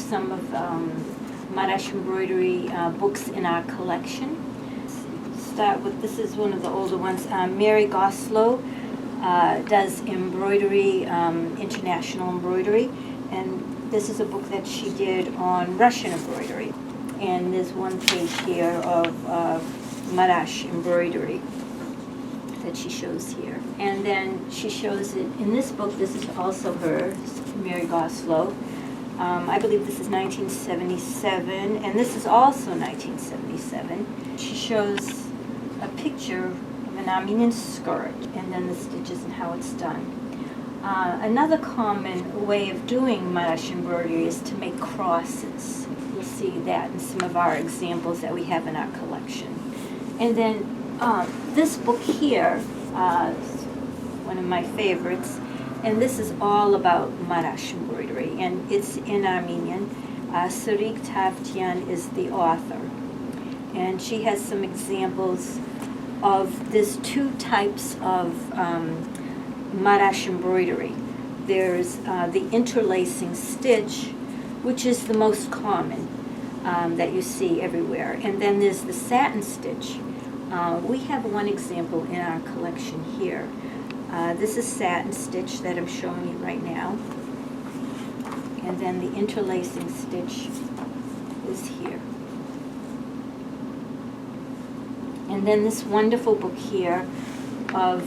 some of Marash Embroidery books in our collection. Start with, this is one of the older ones. Mary Goslow does embroidery, international embroidery, and this is a book that she did on Russian embroidery. And there's one page here of Marash Embroidery that she shows here. And then she shows it in this book. This is also her, Mary Goslow. I believe this is 1977, and this is also 1977. She shows a picture of an Armenian skirt, and then the stitches and how it's done. Another common way of doing Marash embroidery is to make crosses. You'll see that in some of our examples that we have in our collection. And then this book here, one of my favorites, and this is all about Marash embroidery, and it's in Armenian. Surik Tavtian is the author, and she has some examples of these two types of Marash embroidery. There's the interlacing stitch, which is the most common that you see everywhere, and then there's the satin stitch. We have one example in our collection here. This is satin stitch that I'm showing you right now, and then the interlacing stitch is here. And then this wonderful book here of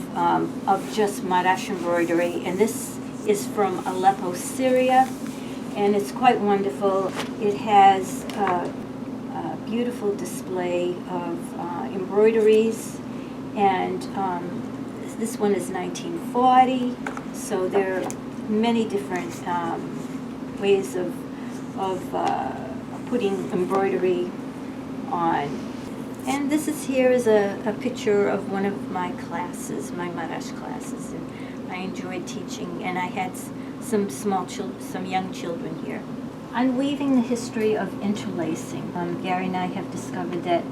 just Marash embroidery, and this is from Aleppo, Syria, and it's quite wonderful. It has a beautiful display of embroideries, and this one is 1940, so there are many different ways of putting embroidery on. And this is here is a picture of one of my classes, my Marash classes, and I enjoyed teaching, and I had some young children here. Unweaving the history of interlacing. Gary and I have discovered that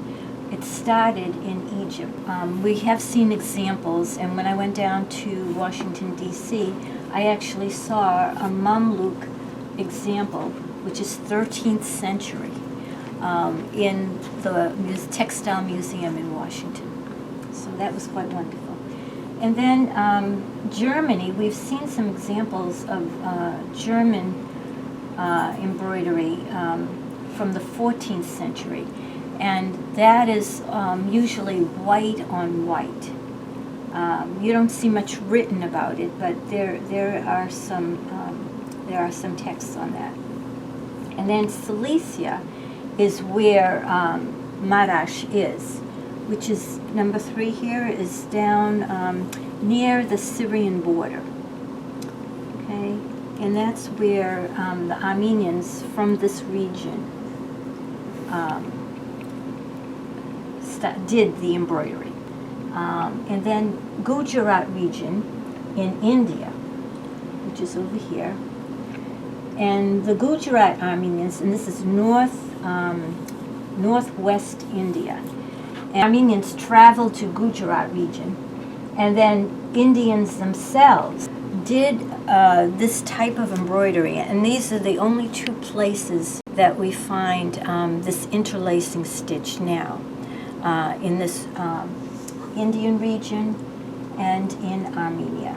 it started in Egypt. We have seen examples, and when I went down to Washington, D.C., I actually saw a Mamluk example, which is 13th century, in the Textile Museum in Washington. So that was quite wonderful. And then Germany, we've seen some examples of German embroidery from the 14th century. And that is usually white on white. You don't see much written about it, but there are some texts on that. And then Cilicia is where Marash is, which is number 3 here, is down near the Syrian border. Okay, and that's where the Armenians from this region did the embroidery. And then Gujarat region in India, which is over here. And the Gujarat Armenians, and this is northwest India. And Armenians traveled to Gujarat region, and then Indians themselves did this type of embroidery, and these are the only 2 places that we find this interlacing stitch now, in this Indian region and in Armenia.